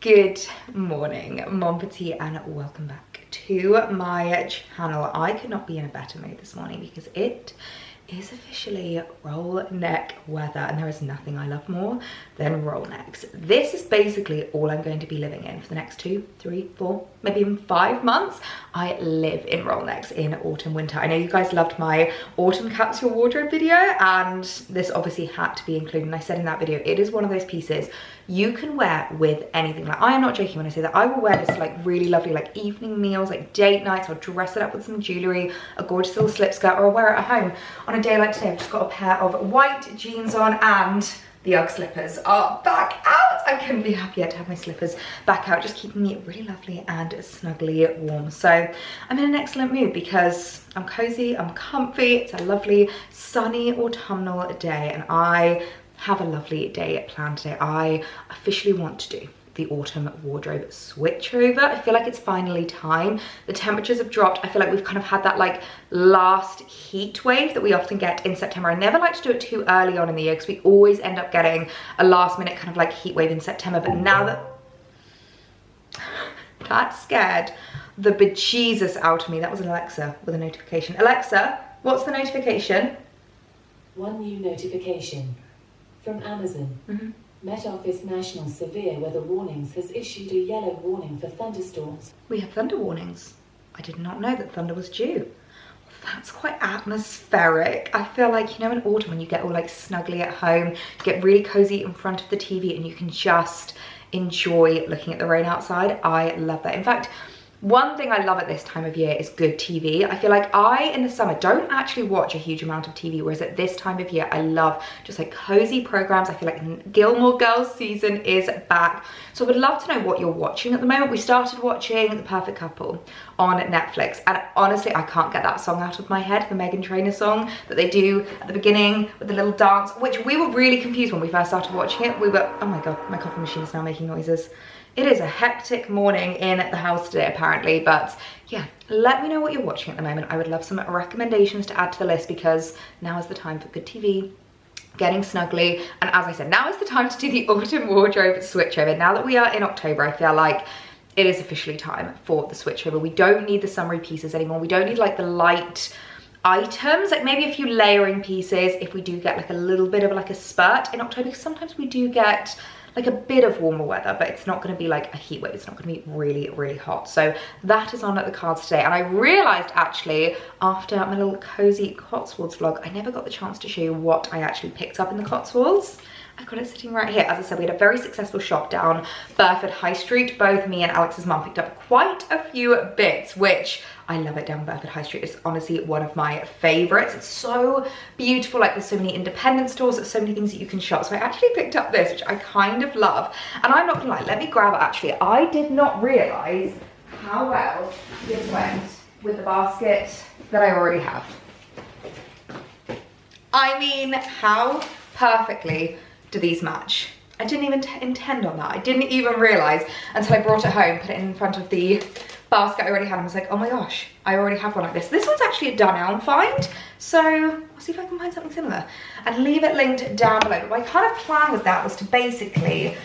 Good morning, Mon Petite, and welcome back to my channel. I could not be in a better mood this morning because it is officially roll neck weather, and there is nothing I love more than roll necks. This is basically all I'm going to be living in for the next 2, 3, 4, maybe even 5 months. I live in roll necks in autumn, winter. I know you guys loved my autumn capsule wardrobe video, and this obviously had to be included. And I said in that video, it is one of those pieces you can wear with anything. Like, I am not joking when I say that. I will wear this to like really lovely like evening meals, like date nights. I'll dress it up with some jewelry, a gorgeous little slip skirt, or I'll wear it at home. On a day like today, I've just got a pair of white jeans on, and the UGG slippers are back out. I couldn't be happier to have my slippers back out, just keeping me really lovely and snugly warm. So I'm in an excellent mood because I'm cozy, I'm comfy. It's a lovely sunny autumnal day, and I have a lovely day planned today. I officially want to do the autumn wardrobe switchover. I feel like it's finally time. The temperatures have dropped. I feel like we've kind of had that like last heat wave that we often get in September. I never like to do it too early on in the year because we always end up getting a last minute kind of like heat wave in September. But now that scared the bejesus out of me. That was Alexa with a notification. Alexa, what's the notification? One new notification from Amazon. Met Office National Severe Weather Warnings has issued a yellow warning for thunderstorms. We have thunder warnings. I did not know that thunder was due. That's quite atmospheric. I feel like, you know, in autumn when you get all like snuggly at home, you get really cozy in front of the TV and you can just enjoy looking at the rain outside. I love that. In fact, one thing I love at this time of year is good TV. I feel like in the summer, don't actually watch a huge amount of TV, whereas at this time of year, I love just like cozy programs. I feel like Gilmore Girls season is back. So I would love to know what you're watching at the moment. We started watching The Perfect Couple on Netflix, and honestly, I can't get that song out of my head, the Meghan Trainor song that they do at the beginning with the little dance, which we were really confused when we first started watching it. We were, oh my God, my coffee machine is now making noises. It is a hectic morning in the house today, apparently, but yeah, let me know what you're watching at the moment. I would love some recommendations to add to the list because now is the time for good TV, getting snuggly, and as I said, now is the time to do the autumn wardrobe switchover. Now that we are in October, I feel like it is officially time for the switchover. We don't need the summery pieces anymore. We don't need like the light items, like maybe a few layering pieces if we do get like a little bit of like a spurt in October, because sometimes we do get like a bit of warmer weather, but it's not going to be like a heat wave. It's not going to be really, really hot. So that is on at the cards today. And I realized actually after my little cozy Cotswolds vlog, I never got the chance to show you what I actually picked up in the Cotswolds. I've got it sitting right here. As I said, we had a very successful shop down Burford High Street. Both me and Alex's mum picked up quite a few bits, which I love it down Burford High Street. It's honestly one of my favorites. It's so beautiful. Like, there's so many independent stores, there's so many things that you can shop. So I actually picked up this, which I kind of love. And I'm not gonna lie, let me grab it actually. I did not realize how well this went with the basket that I already have. I mean, how perfectly do these match? I didn't even intend on that. I didn't even realize until I brought it home, put it in front of the basket I already had, and was like, oh my gosh, I already have one like this. This one's actually a Dunelm find, so I'll see if I can find something similar and leave it linked down below. But my kind of plan with that was to basically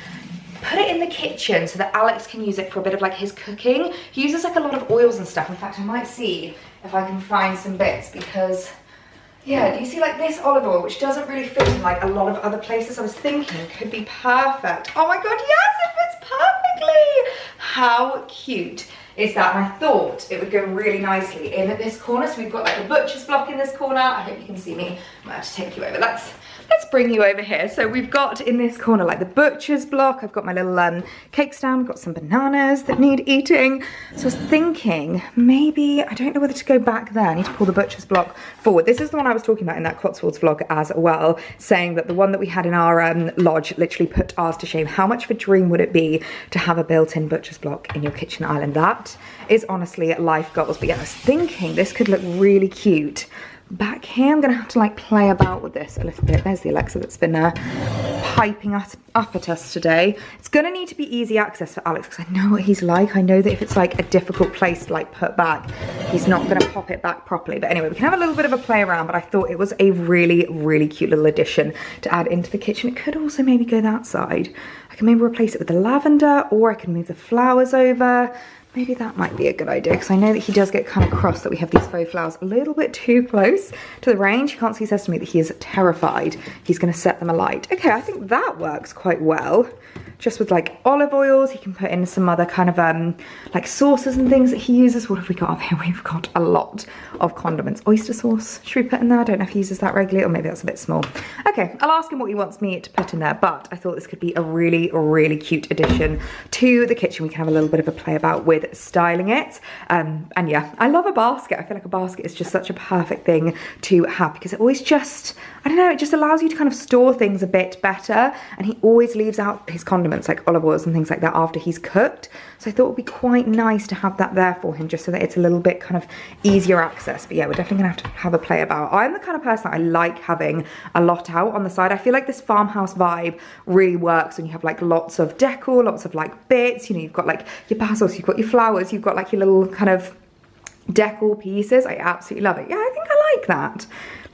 put it in the kitchen so that Alex can use it for a bit of like his cooking. He uses like a lot of oils and stuff. In fact, I might see if I can find some bits, because yeah, do you see like this olive oil, which doesn't really fit in like a lot of other places? I was thinking could be perfect. Oh my God, yes, it fits perfectly. How cute is that? And I thought it would go really nicely in this corner. So we've got like a butcher's block in this corner. I hope you can see me. I might have to take you over. Let's bring you over here. So we've got in this corner like the butcher's block. I've got my little cake stand. We've got some bananas that need eating. So I was thinking maybe, I don't know whether to go back there. I need to pull the butcher's block forward. This is the one I was talking about in that Cotswolds vlog as well, saying that the one that we had in our lodge literally put ours to shame. How much of a dream would it be to have a built-in butcher's block in your kitchen island? That is honestly life goals. But yeah, I was thinking this could look really cute back here. I'm gonna have to like play about with this a little bit. There's the Alexa that's been piping up at us today. It's gonna need to be easy access for Alex because I know what he's like. I know that if it's like a difficult place to like put back, he's not gonna pop it back properly. But anyway, we can have a little bit of a play around, but I thought it was a really, really cute little addition to add into the kitchen. It could also maybe go that side. I can maybe replace it with the lavender, or I can move the flowers over. Maybe that might be a good idea because I know that he does get kind of cross that we have these faux flowers a little bit too close to the range. You can't see, he says to me that he is terrified he's going to set them alight. Okay, I think that works quite well. Just with like olive oils, he can put in some other kind of like sauces and things that he uses. What have we got up here? We've got a lot of condiments. Oyster sauce, should we put in there? I don't know if he uses that regularly, or maybe that's a bit small. Okay, I'll ask him what he wants me to put in there, but I thought this could be a really, really cute addition to the kitchen. We can have a little bit of a play about with styling it. And yeah, I love a basket. I feel like a basket is just such a perfect thing to have because it always just, I don't know, it just allows you to kind of store things a bit better. And he always leaves out his condiments like olive oils and things like that after he's cooked. So I thought it would be quite nice to have that there for him just so that it's a little bit kind of easier access. But yeah, we're definitely gonna have to have a play about. I'm the kind of person that I like having a lot out on the side. I feel like this farmhouse vibe really works when you have like lots of decor, lots of like bits, you know, you've got like your basils, you've got your flowers, you've got like your little kind of decor pieces. I absolutely love it. Yeah, I think I like that.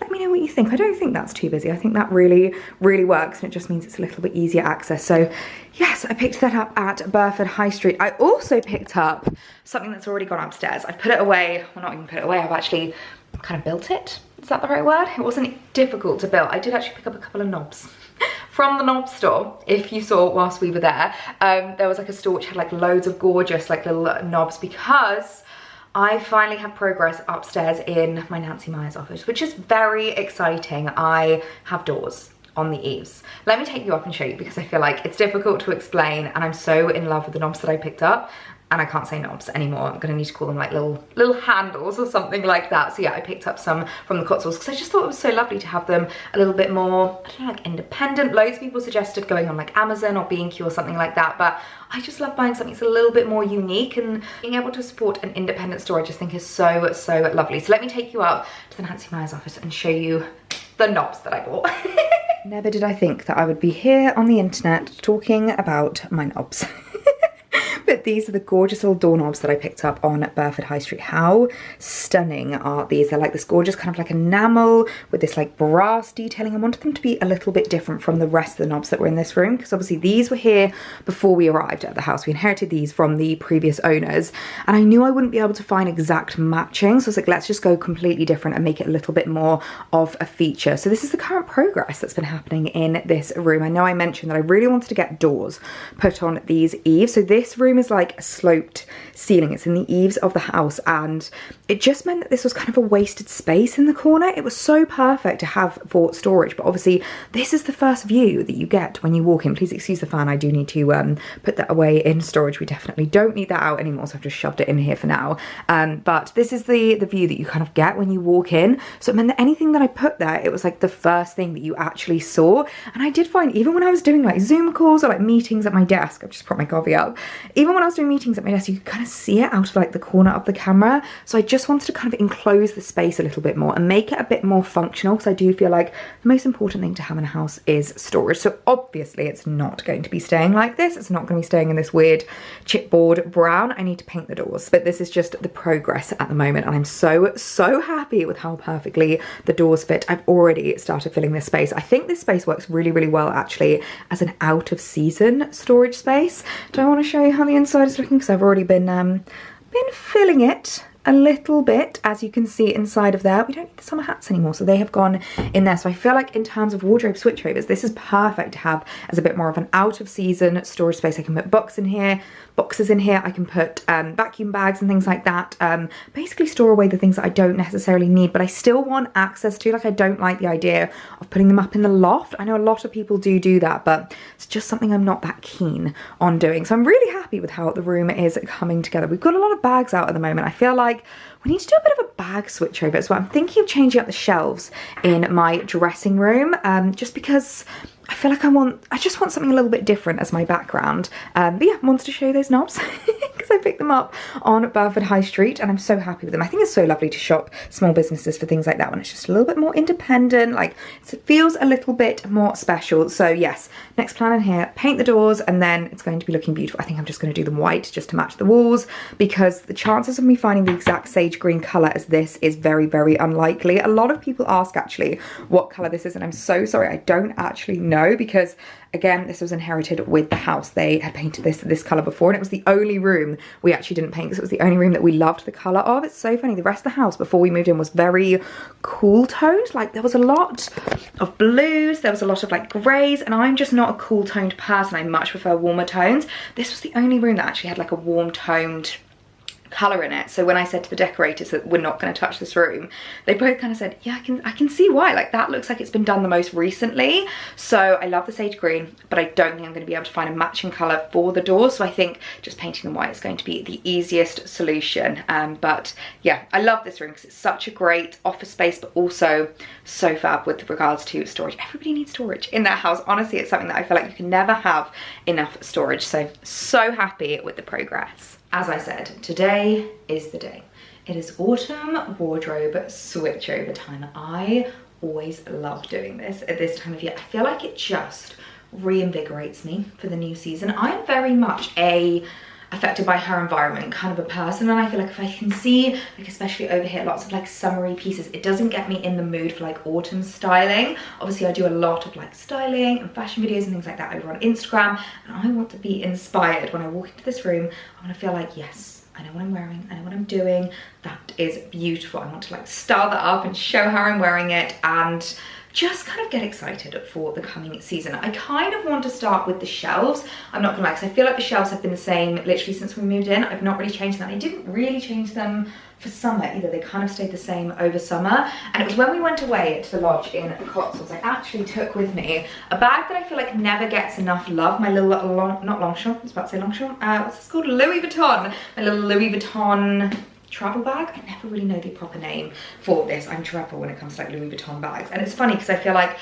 Let me know what you think. I don't think that's too busy. I think that really, really works, and it just means it's a little bit easier access. So yes, I picked that up at Burford High Street. I also picked up something that's already gone upstairs. I've put it away, well, not even put it away, I've actually kind of built it. Is that the right word? It wasn't difficult to build. I did actually pick up a couple of knobs from the knob store. If you saw whilst we were there, there was like a store which had like loads of gorgeous like little knobs, because I finally have progress upstairs in my Nancy Myers office, which is very exciting. I have doors on the eaves. Let me take you up and show you because I feel like it's difficult to explain, and I'm so in love with the knobs that I picked up. And I can't say knobs anymore. I'm gonna need to call them like little handles or something like that. So yeah, I picked up some from the Cotswolds because I just thought it was so lovely to have them a little bit more, I don't know, like independent. Loads of people suggested going on like Amazon or B&Q or something like that, but I just love buying something that's a little bit more unique, and being able to support an independent store I just think is so, so lovely. So let me take you up to the Nancy Myers office and show you the knobs that I bought. Never did I think that I would be here on the internet talking about my knobs. But these are the gorgeous little doorknobs that I picked up on Burford High Street. How stunning are these? They're like this gorgeous kind of like enamel with this like brass detailing. I wanted them to be a little bit different from the rest of the knobs that were in this room, because obviously these were here before we arrived at the house. We inherited these from the previous owners, and I knew I wouldn't be able to find exact matching. So I was like, let's just go completely different and make it a little bit more of a feature. So this is the current progress that's been happening in this room. I know I mentioned that I really wanted to get doors put on these eaves. So this room is like a sloped ceiling. It's in the eaves of the house, and it just meant that this was kind of a wasted space in the corner. It was so perfect to have for storage, but obviously this is the first view that you get when you walk in. Please excuse the fan, I do need to put that away in storage. We definitely don't need that out anymore, so I've just shoved it in here for now. But this is the view that you kind of get when you walk in. So it meant that anything that I put there, it was like the first thing that you actually saw. And I did find, even when I was doing like Zoom calls or like meetings at my desk, I've just brought my coffee up, even when I was doing meetings at my desk, you could kind of see it out of like the corner of the camera. So I just wanted to kind of enclose the space a little bit more and make it a bit more functional, because I do feel like the most important thing to have in a house is storage. So obviously it's not going to be staying like this. It's not going to be staying in this weird chipboard brown. I need to paint the doors, but this is just the progress at the moment, and I'm so happy with how perfectly the doors fit. I've already started filling this space. I think this space works really well actually as an out of season storage space. Do I want to show you how the inside is looking? Because I've already been filling it a little bit. As you can see inside of there, we don't need the summer hats anymore, so they have gone in there. So I feel like in terms of wardrobe switchovers, this is perfect to have as a bit more of an out of season storage space. I can put boxes in here, I can put vacuum bags and things like that. Basically store away the things that I don't necessarily need, but I still want access to. Like, I don't like the idea of putting them up in the loft. I know a lot of people do that, but it's just something I'm not that keen on doing. So I'm really happy with how the room is coming together. We've got a lot of bags out at the moment. I feel like we need to do a bit of a bag switch over as well. I'm thinking of changing up the shelves in my dressing room, just because I feel like I just want something a little bit different as my background. But yeah, I wanted to show you those knobs because I picked them up on Burford High Street and I'm so happy with them. I think it's so lovely to shop small businesses for things like that when it's just a little bit more independent, like it feels a little bit more special. So yes, next plan in here, paint the doors, and then it's going to be looking beautiful. I think I'm just going to do them white just to match the walls, because the chances of me finding the exact sage green colour as this is very, very unlikely. A lot of people ask actually what colour this is, and I'm so sorry, I don't actually know, because again, this was inherited with the house. They had painted this colour before, and it was the only room we actually didn't paint because it was the only room that we loved the colour of. It's so funny, the rest of the house before we moved in was very cool toned. Like there was a lot of blues, there was a lot of like greys, and I'm just not a cool toned person. I much prefer warmer tones. This was the only room that actually had like a warm toned colour in it. So when I said to the decorators that we're not going to touch this room, they both kind of said, yeah, I can see why, like that looks like it's been done the most recently. So I love the sage green, but I don't think I'm going to be able to find a matching colour for the doors, so I think just painting them white is going to be the easiest solution. But yeah, I love this room because it's such a great office space, but also so fab with regards to storage. Everybody needs storage in their house. Honestly, it's something that I feel like you can never have enough storage. So happy with the progress. As I said, today is the day. It is autumn wardrobe switchover time. I always love doing this at this time of year. I feel like it just reinvigorates me for the new season. I'm very much affected by her environment kind of a person, and I feel like if I can see, like especially over here, lots of like summery pieces, it doesn't get me in the mood for like autumn styling. Obviously I do a lot of like styling and fashion videos and things like that over on Instagram, and I want to be inspired when I walk into this room. I want to feel like, yes, I know what I'm wearing, I know what I'm doing, that is beautiful. I want to like style that up and show how I'm wearing it and just kind of get excited for the coming season. I kind of want to start with the shelves. I'm not gonna lie, because I feel like the shelves have been the same literally since we moved in. I've not really changed them. I didn't really change them for summer either. They kind of stayed the same over summer. And it was when we went away to the lodge in the Cotswolds, I actually took with me a bag that I feel like never gets enough love. My little, not Longchamp, I was about to say Longchamp. What's this called? Louis Vuitton. My little Louis Vuitton travel bag. I never really know the proper name for this. I'm dreadful when it comes to like Louis Vuitton bags, and it's funny because I feel like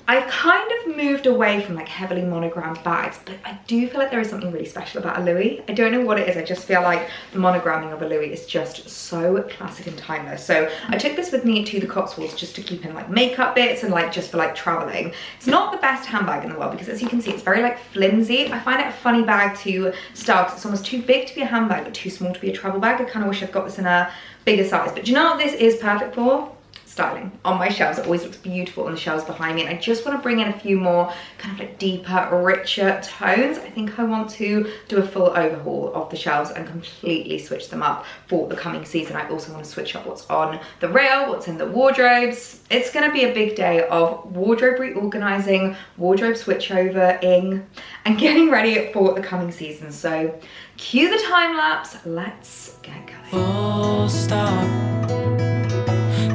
I've kind of moved away from like heavily monogrammed bags, but I do feel like there is something really special about a Louis. I don't know what it is, I just feel like the monogramming of a Louis is just so classic and timeless. So I took this with me to the Cotswolds just to keep in like makeup bits and like just for like traveling. It's not the best handbag in the world because, as you can see, it's very like flimsy. I find it a funny bag to style because it's almost too big to be a handbag but too small to be a travel bag. I kind of wish I'd got this in a bigger size, but do you know what this is perfect for? Styling on my shelves. It always looks beautiful on the shelves behind me, and I just want to bring in a few more kind of like deeper, richer tones. I think I want to do a full overhaul of the shelves and completely switch them up for the coming season. I also want to switch up what's on the rail, what's in the wardrobes. It's going to be a big day of wardrobe reorganizing, wardrobe switchover-ing, and getting ready for the coming season. So cue the time lapse, let's get going. Full stop.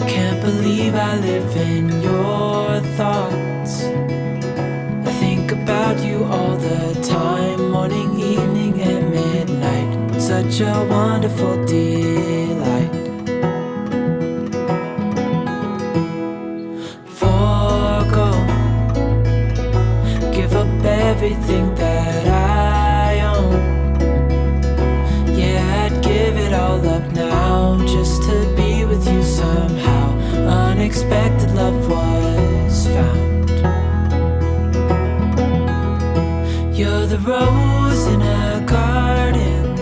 Can't believe I live in your thoughts. I think about you all the time, morning, evening, and midnight. Such a wonderful delight. Forgo, give up everything that I own. Yeah, I'd give it all up now just to be with you somehow. Unexpected love was found. You're the rose in a garden,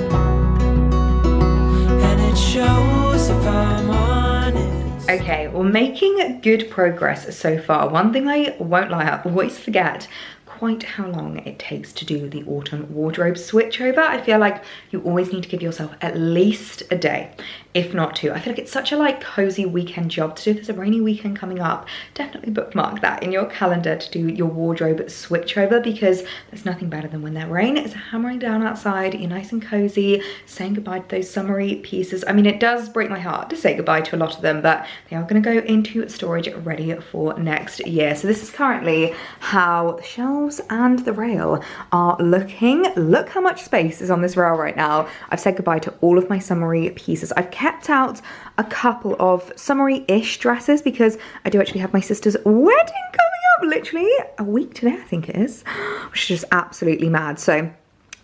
and it shows if I'm honest. Okay, well, making good progress so far. One thing I won't lie, I always forget quite how long it takes to do the autumn wardrobe switchover. I feel like you always need to give yourself at least a day, if not two. I feel like it's such a like cozy weekend job to do. There's a rainy weekend coming up. Definitely bookmark that in your calendar to do your wardrobe switchover, because there's nothing better than when that rain is hammering down outside, you're nice and cozy, saying goodbye to those summery pieces. I mean, it does break my heart to say goodbye to a lot of them, but they are going to go into storage ready for next year. So this is currently how the shelves and the rail are looking. Look how much space is on this rail right now. I've said goodbye to all of my summery pieces. I've kept out a couple of summery-ish dresses because I do actually have my sister's wedding coming up literally a week today, I think it is, which is just absolutely mad. So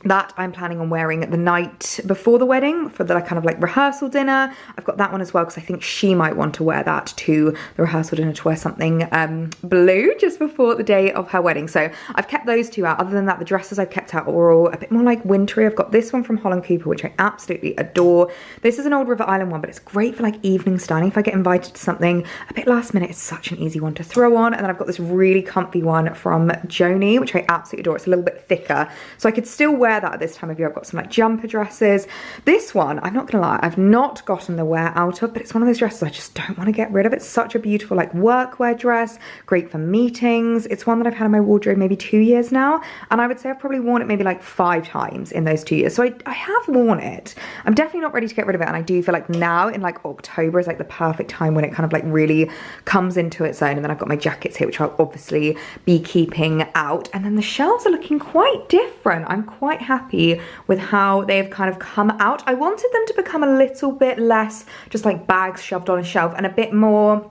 that I'm planning on wearing the night before the wedding for the kind of like rehearsal dinner. I've got that one as well because I think she might want to wear that to the rehearsal dinner, to wear something blue just before the day of her wedding. So I've kept those two out. Other than that, the dresses I've kept out are all a bit more like wintry. I've got this one from Holland Cooper, which I absolutely adore. This is an old River Island one, but it's great for like evening styling. If I get invited to something a bit last minute, it's such an easy one to throw on. And then I've got this really comfy one from Joni, which I absolutely adore. It's a little bit thicker, so I could still wear that at this time of year. I've got some like jumper dresses. This one, I'm not gonna lie, I've not gotten the wear out of, but it's one of those dresses I just don't want to get rid of. It's such a beautiful like workwear dress, great for meetings. It's one that I've had in my wardrobe maybe 2 years now, and I would say I've probably worn it maybe like 5 times in those 2 years. So I have worn it. I'm definitely not ready to get rid of it, and I do feel like now in like October is like the perfect time when it kind of like really comes into its own. And then I've got my jackets here, which I'll obviously be keeping out. And then the shelves are looking quite different. I'm quite happy with how they've kind of come out. I wanted them to become a little bit less just like bags shoved on a shelf and a bit more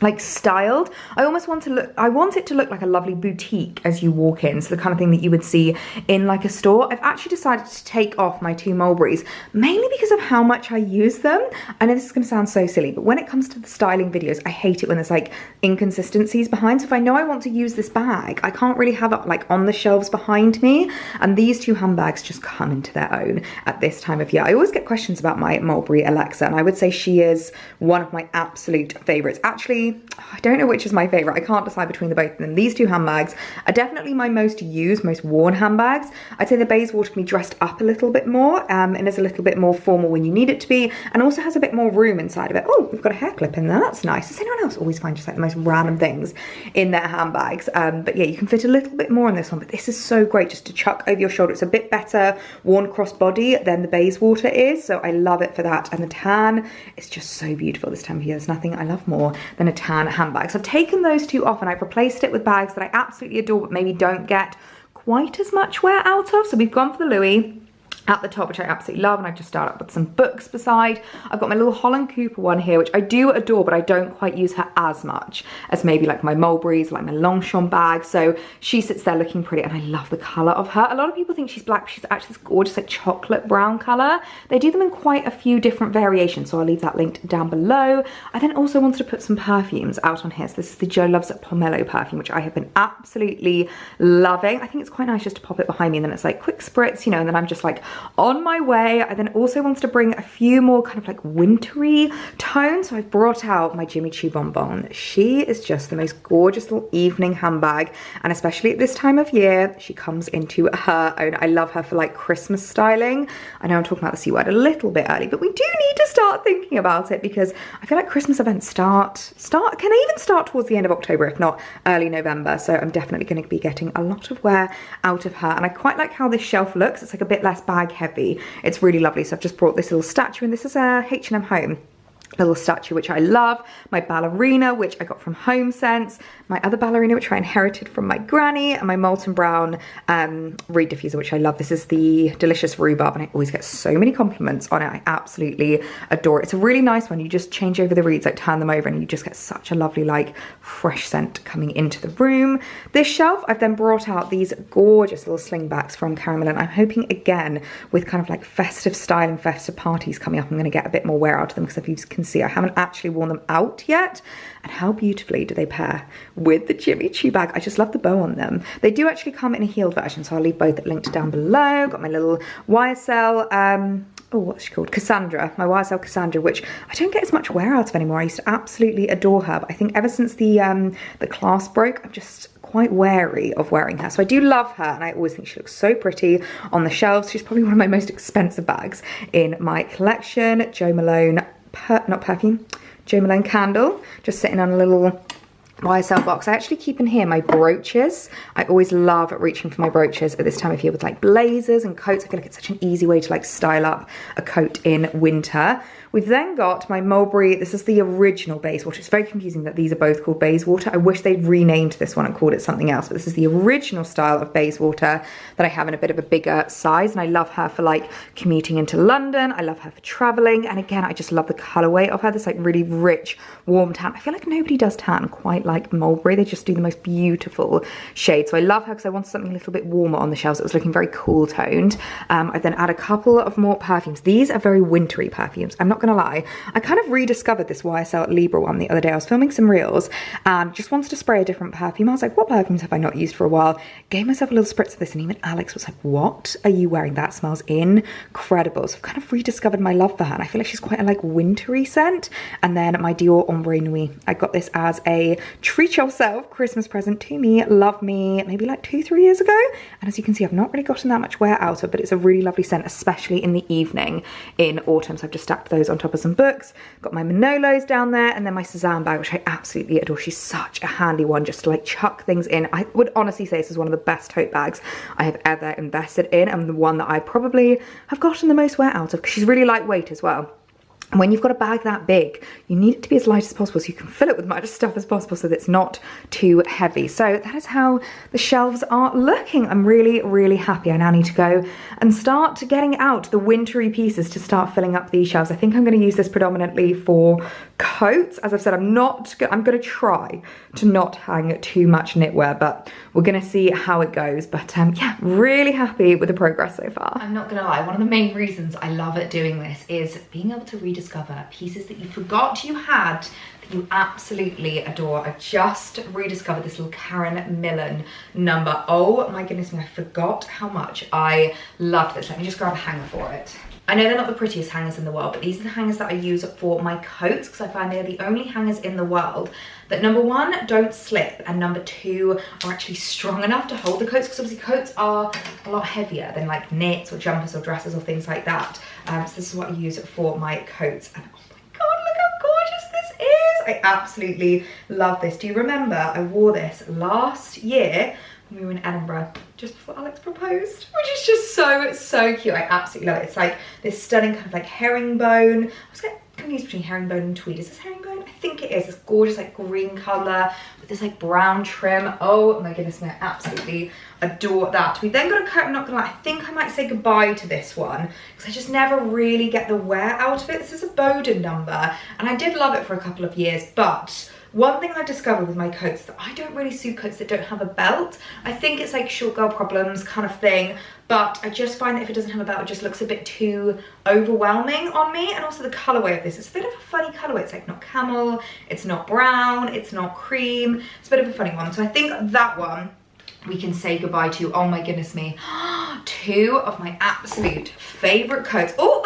like styled. I almost want it to look like a lovely boutique as you walk in, so the kind of thing that you would see in like a store. I've actually decided to take off my 2 mulberries, mainly because of how much I use them. I know this is going to sound so silly, but when it comes to the styling videos, I hate it when there's like inconsistencies behind. So if I know I want to use this bag, I can't really have it like on the shelves behind me, and these 2 handbags just come into their own at this time of year. I always get questions about my Mulberry Alexa, and I would say she is one of my absolute favorites. Actually, I don't know which is my favorite. I can't decide between the both of them. These 2 handbags are definitely my most used, most worn handbags. I'd say the Bayswater can be dressed up a little bit more, and is a little bit more formal when you need it to be, and also has a bit more room inside of it. Oh, we've got a hair clip in there. That's nice. Does anyone else always find just like the most random things in their handbags? But yeah, you can fit a little bit more in this one, but this is so great just to chuck over your shoulder. It's a bit better worn crossbody than the Bayswater is, so I love it for that. And the tan is just so beautiful this time of year. There's nothing I love more than a tan handbag. So I've taken those 2 off and I've replaced it with bags that I absolutely adore but maybe don't get quite as much wear out of. So we've gone for the Louis at the top, which I absolutely love, and I've just started up with some books beside. I've got my little Holland Cooper one here, which I do adore, but I don't quite use her as much as maybe like my Mulberries, like my Longchamp bag. So she sits there looking pretty, and I love the colour of her. A lot of people think she's black, but she's actually this gorgeous like chocolate brown colour. They do them in quite a few different variations, so I'll leave that linked down below. I then also wanted to put some perfumes out on here. So this is the Jo Loves Pomelo perfume, which I have been absolutely loving. I think it's quite nice just to pop it behind me, and then it's like quick spritz, you know, and then I'm just like on my way. I then also wanted to bring a few more kind of like wintry tones, so I've brought out my Jimmy Choo Bonbon. She is just the most gorgeous little evening handbag, and especially at this time of year, she comes into her own. I love her for like Christmas styling. I know I'm talking about the C word a little bit early, but we do need to start thinking about it, because I feel like Christmas events can even start towards the end of October, if not early November. So I'm definitely going to be getting a lot of wear out of her, and I quite like how this shelf looks. It's like a bit less bag heavy. It's really lovely. So I've just brought this little statue, and this is a H&M Home little statue, which I love. My ballerina, which I got from HomeSense. My other ballerina, which I inherited from my granny. And my Molten Brown reed diffuser, which I love. This is the Delicious Rhubarb, and I always get so many compliments on it. I absolutely adore it. It's a really nice one. You just change over the reeds, like turn them over, and you just get such a lovely like fresh scent coming into the room. This shelf, I've then brought out these gorgeous little slingbacks from Caramel, and I'm hoping again with kind of like festive style and festive parties coming up, I'm going to get a bit more wear out of them, because if you can see, I haven't actually worn them out yet. And how beautifully do they pair with the Jimmy Choo bag. I just love the bow on them. They do actually come in a heeled version, so I'll leave both linked down below. Got my little YSL, oh, what's she called? Cassandra, my YSL Cassandra, which I don't get as much wear out of anymore. I used to absolutely adore her, but I think ever since the clasp broke, I'm just quite wary of wearing her. So I do love her, and I always think she looks so pretty on the shelves. She's probably one of my most expensive bags in my collection. Jo Malone, Jo Malone candle, just sitting on a little YSL box. I actually keep in here my brooches. I always love reaching for my brooches at this time of year with like blazers and coats. I feel like it's such an easy way to like style up a coat in winter. We've then got my Mulberry. This is the original Bayswater. It's very confusing that these are both called Bayswater. I wish they'd renamed this one and called it something else, but this is the original style of Bayswater that I have in a bit of a bigger size, and I love her for like commuting into London. I love her for traveling, and again, I just love the colorway of her. This like really rich, warm tan. I feel like nobody does tan quite like mulberry. They just do the most beautiful shades. So I love her because I wanted something a little bit warmer on the shelves. It was looking very cool toned. I then add a couple of more perfumes. These are very wintry perfumes. I'm not gonna lie. I kind of rediscovered this YSL Libra one the other day. I was filming some reels and just wanted to spray a different perfume. I was like, what perfumes have I not used for a while? Gave myself a little spritz of this, and even Alex was like, what are you wearing? That smells incredible. So I've kind of rediscovered my love for her, and I feel like she's quite a like wintry scent. And then my Dior Ombre Nuit. I got this as a treat yourself Christmas present to me. Love me, maybe like 2-3 years ago. And as you can see, I've not really gotten that much wear out of, but it's a really lovely scent, especially in the evening in autumn. So I've just stacked those on top of some books. Got my Manolos down there, and then my Suzanne bag, which I absolutely adore. She's such a handy one just to like chuck things in. I would honestly say this is one of the best tote bags I have ever invested in, and the one that I probably have gotten the most wear out of, because she's really lightweight as well. And when you've got a bag that big, you need it to be as light as possible so you can fill it with as much stuff as possible so that it's not too heavy. So that is how the shelves are looking. I'm really, really happy. I now need to go and start getting out the wintry pieces to start filling up these shelves. I think I'm going to use this predominantly for coats. As I've said, I'm going to try to not hang too much knitwear, but we're going to see how it goes. But yeah, really happy with the progress so far. I'm not going to lie, one of the main reasons I love it doing this is being able to rediscover pieces that you forgot you had that you absolutely adore. I've just rediscovered this little Karen Millen number. Oh my goodness me, I forgot how much I loved this. Let me just grab a hanger for it. I know they're not the prettiest hangers in the world, but these are the hangers that I use for my coats, because I find they're the only hangers in the world that, number one, don't slip, and number two, are actually strong enough to hold the coats, because obviously coats are a lot heavier than like knits or jumpers or dresses or things like that. So this is what I use for my coats, and oh my god, look how gorgeous this is. I absolutely love this. Do you remember I wore this last year when we were in Edinburgh, just before Alex proposed, which is just so cute. I absolutely love it. It's like this stunning kind of like herringbone. I was getting confused between herringbone and tweed. Is this herringbone? I think it is. This gorgeous like green color with this like brown trim. Oh my goodness me, I absolutely adore that. We then got a coat. I'm not gonna lie, I think I might say goodbye to this one because I just never really get the wear out of it. This is a Bowden number, and I did love it for a couple of years, but one thing I've discovered with my coats is that I don't really suit coats that don't have a belt. I think it's like short girl problems kind of thing, but I just find that if it doesn't have a belt, it just looks a bit too overwhelming on me. And also the colorway of this, it's a bit of a funny colorway. It's like not camel, it's not brown, it's not cream. It's a bit of a funny one. So I think that one we can say goodbye to. Oh my goodness me. Two of my absolute favorite coats. Oh,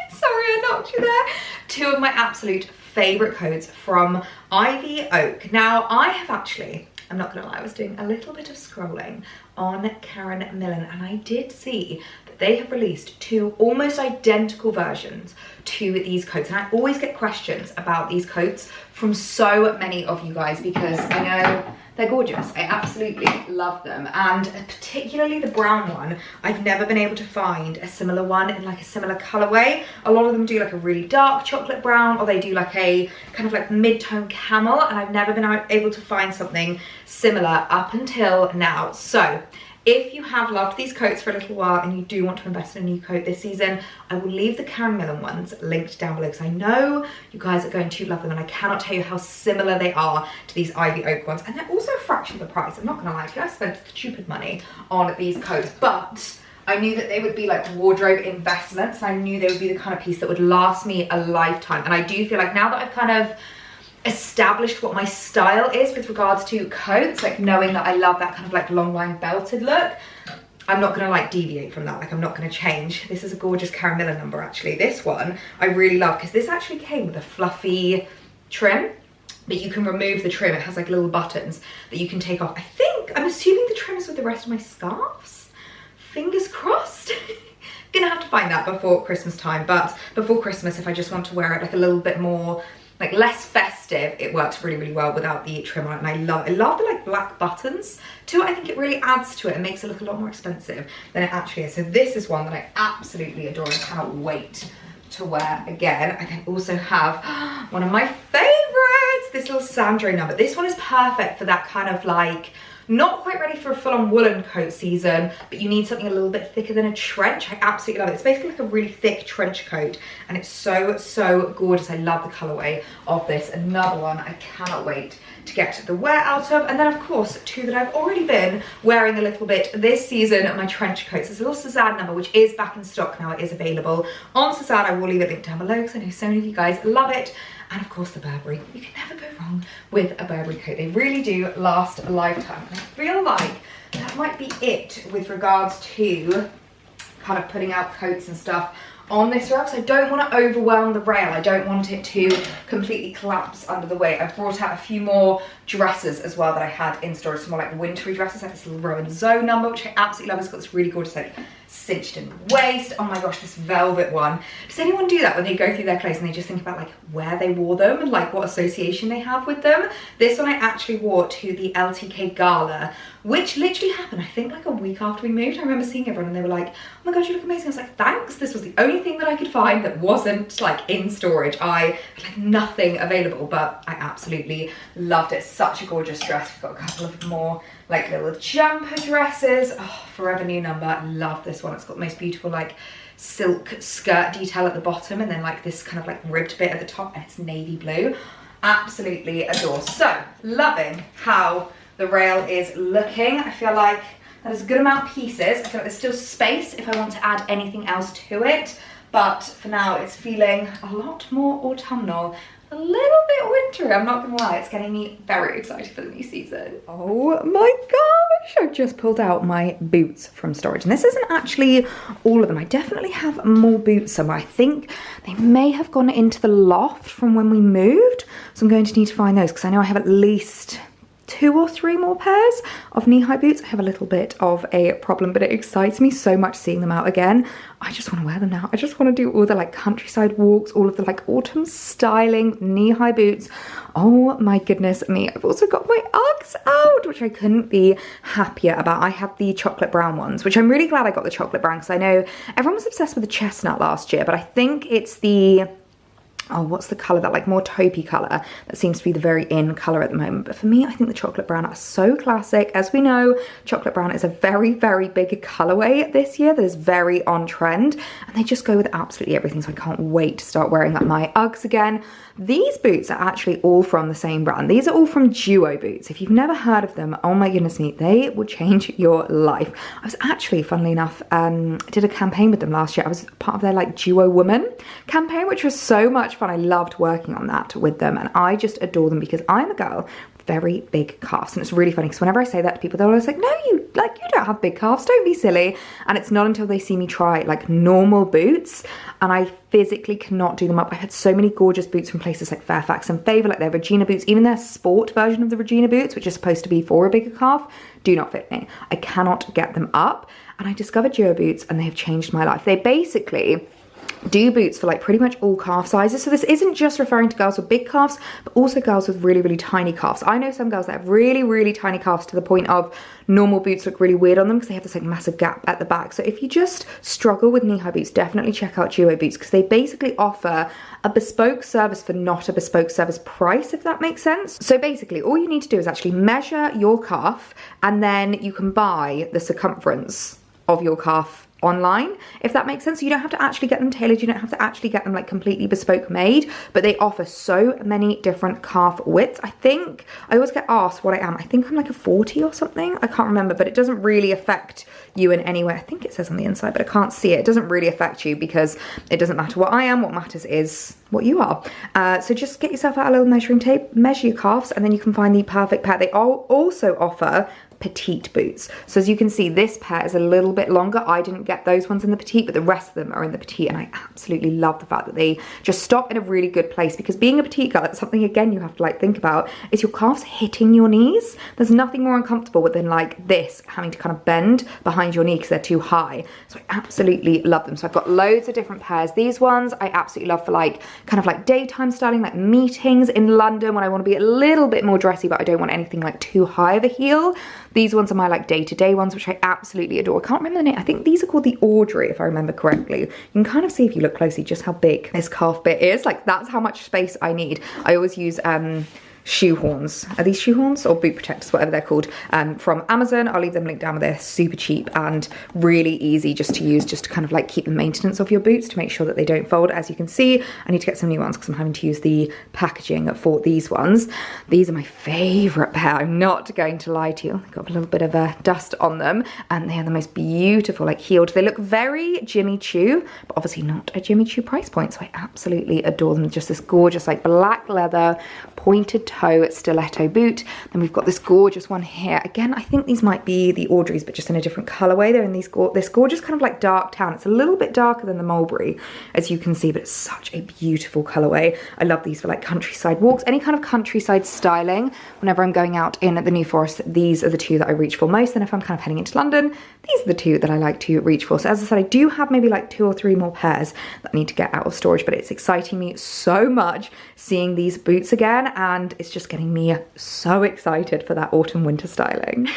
sorry, I knocked you there. Two of my absolute favorite coats from Ivy Oak. Now I have actually, I'm not gonna lie, I was doing a little bit of scrolling on Karen Millen, and I did see that they have released two almost identical versions to these coats, and I always get questions about these coats from so many of you guys because I know they're gorgeous. I absolutely love them, and particularly the brown one, I've never been able to find a similar one in like a similar colorway. A lot of them do like a really dark chocolate brown, or they do like a kind of like mid-tone camel, and I've never been able to find something similar up until now. So if you have loved these coats for a little while and you do want to invest in a new coat this season, I will leave the Karen Millen ones linked down below because I know you guys are going to love them, and I cannot tell you how similar they are to these Ivy Oak ones. And they're also a fraction of the price. I'm not gonna lie to you, I spent stupid money on these coats, but I knew that they would be like wardrobe investments, and I knew they would be the kind of piece that would last me a lifetime. And I do feel like now that I've kind of established what my style is with regards to coats, like knowing that I love that kind of like long line belted look, I'm not gonna like deviate from that. Like I'm not gonna change. This is a gorgeous Karen Millen number actually. This one I really love because this actually came with a fluffy trim, but you can remove the trim. It has like little buttons that you can take off. I'm assuming the trim is with the rest of my scarves. Fingers crossed. Gonna have to find that before Christmas time, but before Christmas, if I just want to wear it like a little bit more like less festive, it works really well without the trim on it. And I love the like black buttons too. I think it really adds to it and makes it look a lot more expensive than it actually is. So this is one that I absolutely adore and cannot wait to wear again. I then also have one of my favorites, this little Sandro number. This one is perfect for that kind of like, not quite ready for a full-on woolen coat season, but you need something a little bit thicker than a trench. I absolutely love it. It's basically like a really thick trench coat, and it's so gorgeous. I love the colorway of this. Another one I cannot wait to get the wear out of. And then of course, two that I've already been wearing a little bit this season, my trench coats. There's a little Sazad number, which is back in stock now. It is available on Sazad. I will leave a link down below because I know so many of you guys love it. And of course the Burberry. You can never go wrong with a Burberry coat. They really do last a lifetime. And I feel like that might be it with regards to kind of putting out coats and stuff on this rail, because I don't want to overwhelm the rail. I don't want it to completely collapse under the weight. I've brought out a few more dresses as well that I had in storage, some more like wintry dresses, like this little Rowan Zoe number, which I absolutely love. It's got this really gorgeous like cinched in waist. Oh my gosh, this velvet one. Does anyone do that when they go through their clothes and they just think about like where they wore them and like what association they have with them? This one I actually wore to the LTK gala, which literally happened, I think like a week after we moved. I remember seeing everyone and they were like, oh my gosh, you look amazing. I was like, thanks. This was the only thing that I could find that wasn't like in storage. I had like nothing available, but I absolutely loved it. Such a gorgeous dress. We've got a couple of more like little jumper dresses. Oh, forever new number. Love this one. It's got the most beautiful like silk skirt detail at the bottom and then like this kind of like ribbed bit at the top, and it's navy blue. Absolutely adore. So loving how the rail is looking. I feel like that is a good amount of pieces. I feel like there's still space if I want to add anything else to it, but for now it's feeling a lot more autumnal, a little bit wintry. I'm not gonna lie, it's getting me very excited for the new season. Oh my gosh, I've just pulled out my boots from storage, and this isn't actually all of them. I definitely have more boots somewhere. I think they may have gone into the loft from when we moved, so I'm going to need to find those because I know I have at least 2 or 3 more pairs of knee-high boots. I have a little bit of a problem, but it excites me so much seeing them out again. I just want to wear them now. I just want to do all the like countryside walks, all of the like autumn styling knee-high boots. Oh my goodness me. I've also got my Uggs out, which I couldn't be happier about. I have the chocolate brown ones, which I'm really glad I got the chocolate brown because I know everyone was obsessed with the chestnut last year, but I think it's the, oh, what's the colour, that like more taupey colour that seems to be the very in colour at the moment. But for me, I think the chocolate brown are so classic. As we know, chocolate brown is a very, very big colourway this year that is very on trend, and they just go with absolutely everything. So I can't wait to start wearing like my Uggs again. These boots are actually all from the same brand. These are all from Duo Boots. If you've never heard of them, oh my goodness me, they will change your life. I was actually, funnily enough, did a campaign with them last year. I was part of their like Duo Woman campaign, which was so much fun. I loved working on that with them, and I just adore them because I'm a girl with very big calves. And it's really funny because whenever I say that to people, they're always like, no, you don't have big calves, don't be silly. And it's not until they see me try like normal boots and I physically cannot do them up. I had so many gorgeous boots from places like Fairfax and Favour, like their Regina boots, even their sport version of the Regina boots, which is supposed to be for a bigger calf, do not fit me. I cannot get them up. And I discovered Duo Boots and they have changed my life. They basically do boots for like pretty much all calf sizes. So this isn't just referring to girls with big calves, but also girls with really, really tiny calves. I know some girls that have really, really tiny calves to the point of normal boots look really weird on them because they have this like massive gap at the back. So if you just struggle with knee-high boots, definitely check out Duo Boots because they basically offer a bespoke service for not a bespoke service price, if that makes sense. So basically all you need to do is actually measure your calf and then you can buy the circumference of your calf online, if that makes sense. So you don't have to actually get them tailored, you don't have to actually get them like completely bespoke made, but they offer so many different calf widths. I think, I always get asked what I am. I think I'm like a 40 or something, I can't remember, but it doesn't really affect you in any way. I think it says on the inside, but I can't see it. It doesn't really affect you because it doesn't matter what I am, what matters is what you are. So just get yourself out a little measuring tape, measure your calves, and then you can find the perfect pair. They also offer petite boots. So as you can see, this pair is a little bit longer. I didn't get those ones in the petite, but the rest of them are in the petite, and I absolutely love the fact that they just stop in a really good place, because being a petite girl, it's something again you have to like think about, is your calves hitting your knees. There's nothing more uncomfortable than like this having to kind of bend behind your knee because they're too high. So I absolutely love them. So I've got loads of different pairs. These ones I absolutely love for like kind of like daytime styling, like meetings in London when I want to be a little bit more dressy but I don't want anything like too high of a heel. These ones are my like day-to-day ones, which I absolutely adore. I can't remember the name. I think these are called the Audrey, if I remember correctly. You can kind of see if you look closely just how big this calf bit is. Like that's how much space I need. I always use shoehorns. Are these shoehorns or boot protectors, whatever they're called, from Amazon. I'll leave them linked down, but they're super cheap and really easy just to use, just to kind of like keep the maintenance of your boots to make sure that they don't fold. As you can see, I need to get some new ones because I'm having to use the packaging for these ones. These are my favorite pair, I'm not going to lie to you. They've got a little bit of dust on them, and they are the most beautiful, like heeled. They look very Jimmy Choo, but obviously not a Jimmy Choo price point, so I absolutely adore them. Just this gorgeous like black leather pointed toe stiletto boot. Then we've got this gorgeous one here. Again, I think these might be the Audreys, but just in a different colorway. They're in these this gorgeous kind of like dark tan. It's a little bit darker than the mulberry, as you can see, but it's such a beautiful colorway. I love these for like countryside walks, any kind of countryside styling. Whenever I'm going out in the New Forest, these are the two that I reach for most. And if I'm kind of heading into London, these are the two that I like to reach for. So as I said, I do have maybe like 2 or 3 more pairs that I need to get out of storage, but it's exciting me so much seeing these boots again, and it's just getting me so excited for that autumn winter styling.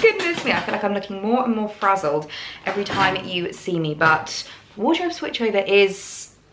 Goodness me, I feel like I'm looking more and more frazzled every time you see me, but wardrobe switchover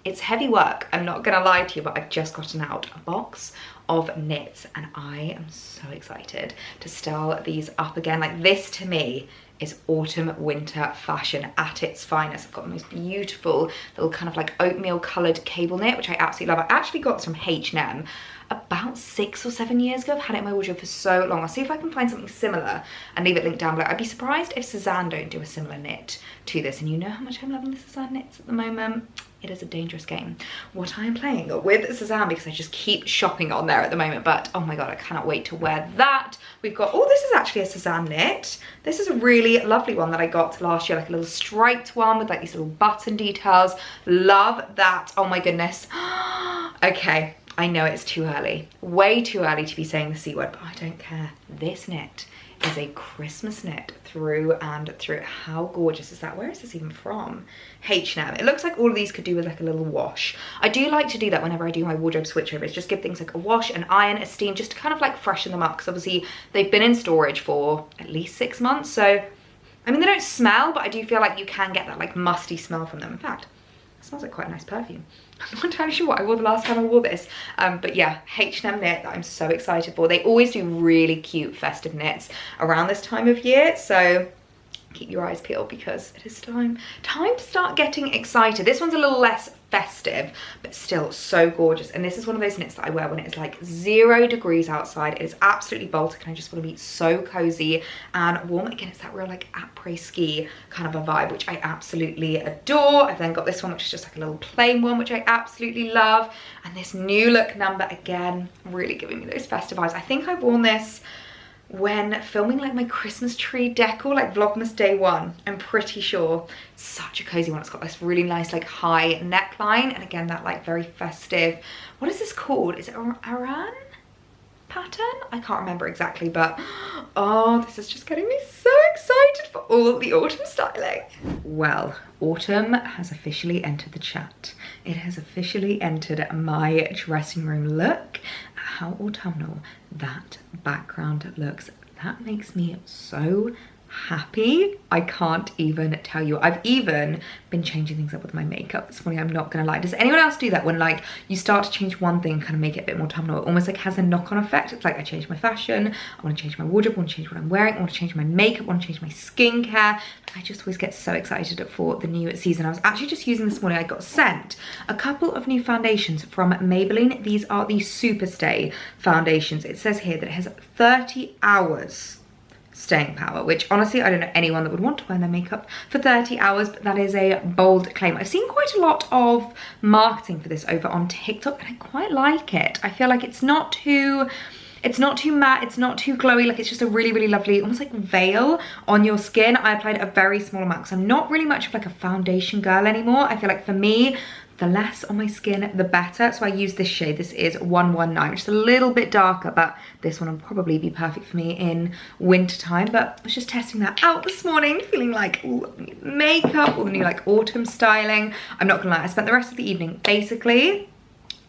it's heavy work, I'm not gonna lie to you, but I've just gotten out a box of knits and I am so excited to style these up again. Like, this to me is autumn winter fashion at its finest. I've got the most beautiful little kind of like oatmeal coloured cable knit, which I absolutely love. I actually got this from H&M about 6 or 7 years ago. I've had it in my wardrobe for so long. I'll see if I can find something similar and leave it linked down below. I'd be surprised if Suzanne don't do a similar knit to this, and you know how much I'm loving the Suzanne knits at the moment. It is a dangerous game what I am playing with Suzanne, because I just keep shopping on there at the moment, but oh my god, I cannot wait to wear that. We've got, oh, this is actually a Suzanne knit. This is a really lovely one that I got last year, like a little striped one with like these little button details. Love that. Oh my goodness. Okay, I know it's too early, way too early to be saying the C word, but I don't care. This knit is a Christmas knit through and through. How gorgeous is that? Where is this even from? H&M. It looks like all of these could do with like a little wash. I do like to do that whenever I do my wardrobe switchovers, just give things like a wash, an iron, a steam, just to kind of like freshen them up, because obviously they've been in storage for at least 6 months. So, I mean, they don't smell, but I do feel like you can get that like musty smell from them. In fact, it smells like quite a nice perfume. I'm not entirely sure what I wore the last time I wore this, but yeah, H&M knit that I'm so excited for. They always do really cute festive knits around this time of year, so keep your eyes peeled because it is time to start getting excited. This one's a little less festive, but still so gorgeous. And this is one of those knits that I wear when it is like 0 degrees outside. It is absolutely Baltic, and I just want to be so cozy and warm. Again, it's that real like après-ski kind of a vibe, which I absolutely adore. I've then got this one, which is just like a little plain one, which I absolutely love. And this new look number, again, really giving me those festive vibes. I think I've worn this when filming like my Christmas tree decor, like Vlogmas Day 1, I'm pretty sure. It's such a cozy one. It's got this really nice like high neckline, and again that like very festive, what is this called? Is it Aran pattern? I can't remember exactly, but oh, this is just getting me so excited for all the autumn styling. Well, autumn has officially entered the chat. It has officially entered my dressing room. Look at how autumnal that background looks. That makes me so happy. I can't even tell you. I've even been changing things up with my makeup this morning, I'm not gonna lie. Does anyone else do that when like you start to change one thing and kind of make it a bit more autumnal? It almost like has a knock-on effect. It's like I change my fashion, I want to change my wardrobe, I want to change what I'm wearing, I want to change my makeup, I want to change my skincare. I just always get so excited for the new season. I was actually just using this morning, I got sent a couple of new foundations from Maybelline. These are the Superstay foundations. It says here that it has 30 hours staying power, which honestly I don't know anyone that would want to wear their makeup for 30 hours, but that is a bold claim. I've seen quite a lot of marketing for this over on TikTok and I quite like it. I feel like it's not too matte, it's not too glowy, like it's just a really, really lovely, almost like veil on your skin. I applied a very small amount because I'm not really much of like a foundation girl anymore. I feel like for me, the less on my skin, the better. So I use this shade. This is 119, which is a little bit darker, but this one will probably be perfect for me in winter time. But I was just testing that out this morning, feeling like, ooh, makeup, all the new like autumn styling. I'm not gonna lie, I spent the rest of the evening basically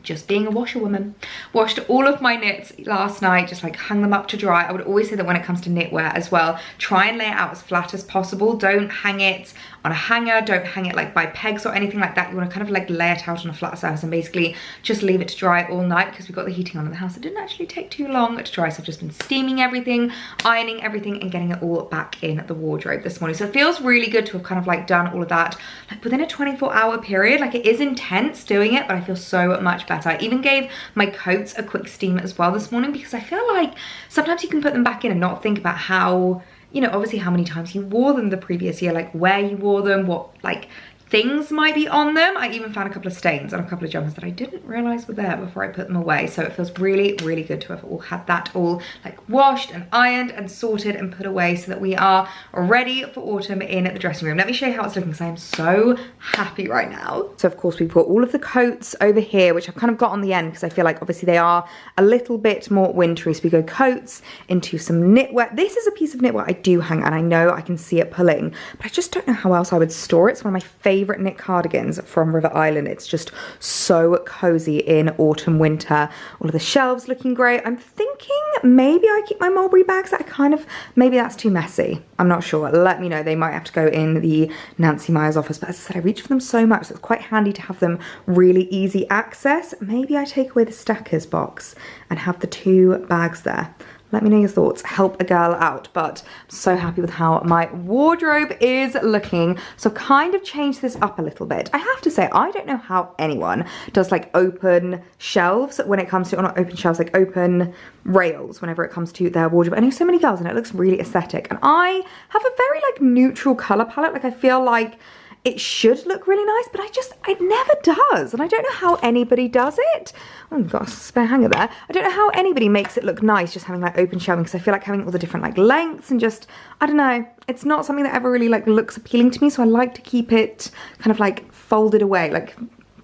just being a washerwoman. Washed all of my knits last night, just like hung them up to dry. I would always say that when it comes to knitwear as well, try and lay it out as flat as possible. Don't hang it on a hanger. Don't hang it like by pegs or anything like that. You want to kind of like lay it out on a flat surface and basically just leave it to dry all night, because we've got the heating on in the house. It didn't actually take too long to dry, so I've just been steaming everything, ironing everything, and getting it all back in the wardrobe this morning. So it feels really good to have kind of like done all of that like within a 24-hour period. Like, it is intense doing it, but I feel so much better. I even gave my coats a quick steam as well this morning, because I feel like sometimes you can put them back in and not think about how, you know, obviously how many times you wore them the previous year, like where you wore them, what like things might be on them. I even found a couple of stains on a couple of jumpers that I didn't realize were there before I put them away. So it feels really, really good to have all had that all like washed and ironed and sorted and put away, so that we are ready for autumn in the dressing room. Let me show you how it's looking, because I am so happy right now. So of course we've got all of the coats over here, which I've kind of got on the end, because I feel like obviously they are a little bit more wintry. So we go coats into some knitwear. This is a piece of knitwear I do hang, and I know I can see it pulling, but I just don't know how else I would store it. It's one of my favorite knit cardigans from River Island. It's just so cozy in autumn, winter. All of the shelves looking great. I'm thinking maybe I keep my mulberry bags. That kind of, maybe that's too messy. I'm not sure. Let me know. They might have to go in the Nancy Myers office, but as I said, I reach for them so much, so it's quite handy to have them really easy access. Maybe I take away the stackers box and have the 2 bags there. Let me know your thoughts. Help a girl out. But I'm so happy with how my wardrobe is looking. So I've kind of changed this up a little bit. I have to say, I don't know how anyone does like open shelves when it comes to, or not open shelves, like open rails whenever it comes to their wardrobe. I know so many girls and it looks really aesthetic. And I have a very like neutral color palette. Like, I feel like it should look really nice, but it never does. And I don't know how anybody does it. Oh, I've got a spare hanger there. I don't know how anybody makes it look nice just having like open shelving, because I feel like having all the different like lengths and just, I don't know. It's not something that ever really like looks appealing to me. So I like to keep it kind of like folded away, like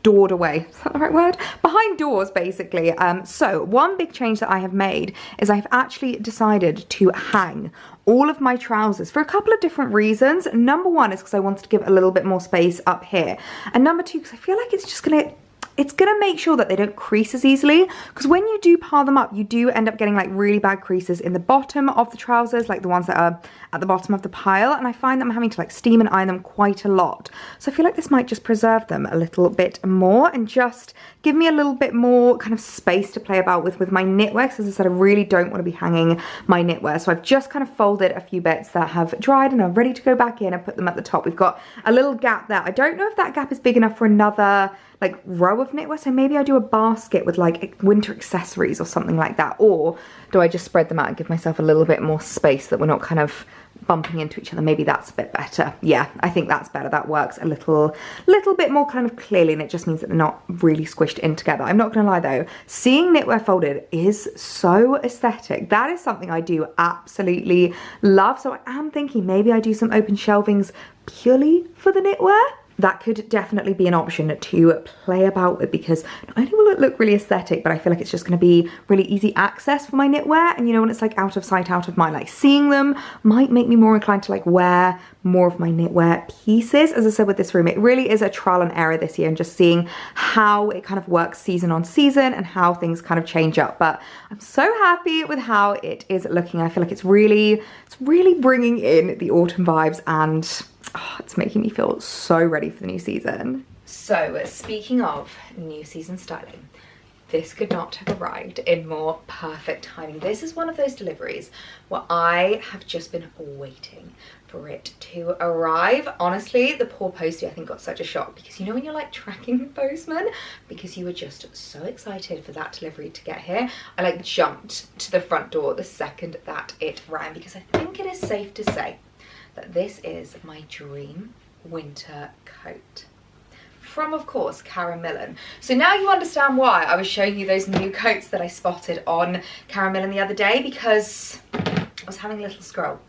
doored away. Is that the right word? Behind doors, basically. So one big change that I have made is I've actually decided to hang all of my trousers for a couple of different reasons. Number one is because I wanted to give a little bit more space up here. And number two, because I feel like it's gonna make sure that they don't crease as easily, because when you do pile them up, you do end up getting like really bad creases in the bottom of the trousers, like the ones that are at the bottom of the pile, and I find that I'm having to like steam and iron them quite a lot. So I feel like this might just preserve them a little bit more and just give me a little bit more kind of space to play about with my knitwear, because as I said, I really don't want to be hanging my knitwear. So I've just kind of folded a few bits that have dried and are ready to go back in and put them at the top. We've got a little gap there. I don't know if that gap is big enough for another like row of knitwear, so maybe I do a basket with like winter accessories or something like that, or do I just spread them out and give myself a little bit more space that we're not kind of bumping into each other? Maybe that's a bit better. Yeah, I think that's better. That works a little bit more kind of clearly, and it just means that they're not really squished in together. I'm not gonna lie though, seeing knitwear folded is so aesthetic. That is something I do absolutely love. So I am thinking maybe I do some open shelvings purely for the knitwear. That could definitely be an option to play about with, because not only will it look really aesthetic, but I feel like it's just going to be really easy access for my knitwear. And you know, when it's like out of sight, out of mind, like seeing them might make me more inclined to like wear more of my knitwear pieces. As I said with this room, it really is a trial and error this year, and just seeing how it kind of works season on season and how things kind of change up. But I'm so happy with how it is looking. I feel like it's really bringing in the autumn vibes, and oh, it's making me feel so ready for the new season. So speaking of new season styling, this could not have arrived in more perfect timing. This is one of those deliveries where I have just been waiting for it to arrive. Honestly, the poor postie I think got such a shock, because you know when you're like tracking the postman, because you were just so excited for that delivery to get here, I like jumped to the front door the second that it rang, because I think it is safe to say that this is my dream winter coat from, of course, Karen Millen. So now you understand why I was showing you those new coats that I spotted on Karen Millen the other day, because I was having a little scroll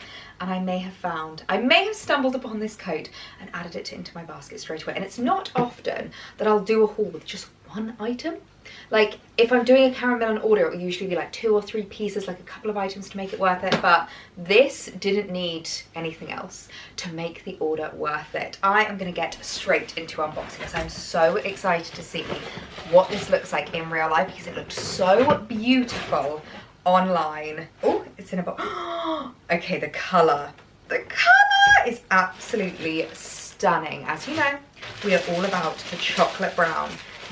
and I may have stumbled upon this coat and added it into my basket straight away. And it's not often that I'll do a haul with just one item. Like if I'm doing a Karen Millen order, it will usually be like 2 or 3 pieces, like a couple of items to make it worth it. But this didn't need anything else to make the order worth it. I am going to get straight into unboxing, because I'm so excited to see what this looks like in real life, because it looked so beautiful online. Oh, it's in a box. Okay, the colour is absolutely stunning. stunning. As you know, we are all about the chocolate brown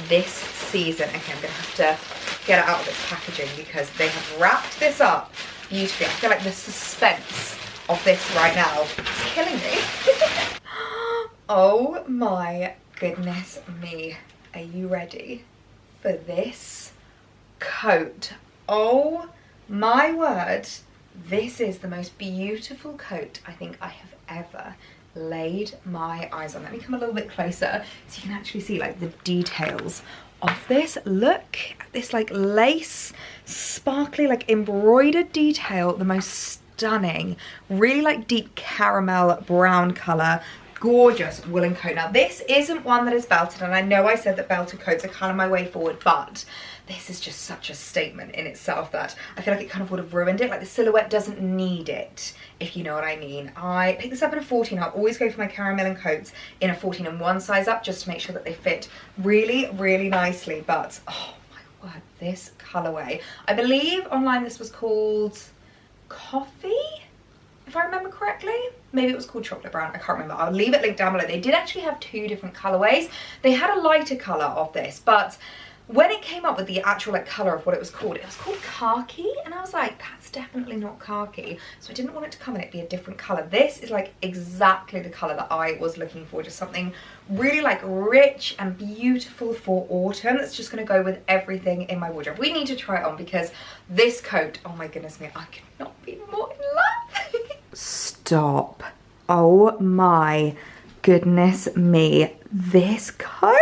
this season. Okay, I'm gonna have to get it out of its packaging because they have wrapped this up beautifully. I feel like the suspense of this right now is killing me. Oh my goodness me. Are you ready for this coat? Oh my word. This is the most beautiful coat I think I have ever laid my eyes on. Let me come a little bit closer so you can actually see like the details of this. Look at this like lace, sparkly, like embroidered detail. The most stunning, really like deep caramel brown color. Gorgeous woolen coat. Now this isn't one that is belted, and I know I said that belted coats are kind of my way forward, but this is just such a statement in itself that I feel like it kind of would have ruined it. Like the silhouette doesn't need it, if you know what I mean. I picked this up in a 14. I'll always go for my caramel and coats in a 14 and one size up just to make sure that they fit really, really nicely. But oh my word, this colorway. I believe online this was called Coffee, if I remember correctly. Maybe it was called chocolate brown, I can't remember. I'll leave it linked down below. They did actually have 2 different colorways. They had a lighter color of this, but when it came up with the actual like color of what it was called khaki, and I was like, that's definitely not khaki. So I didn't want it to come and it be a different color. This is like exactly the color that I was looking for, just something really like rich and beautiful for autumn that's just going to go with everything in my wardrobe. We need to try it on because this coat, oh my goodness me, I could not be more in love. Stop. Oh my goodness me, this coat.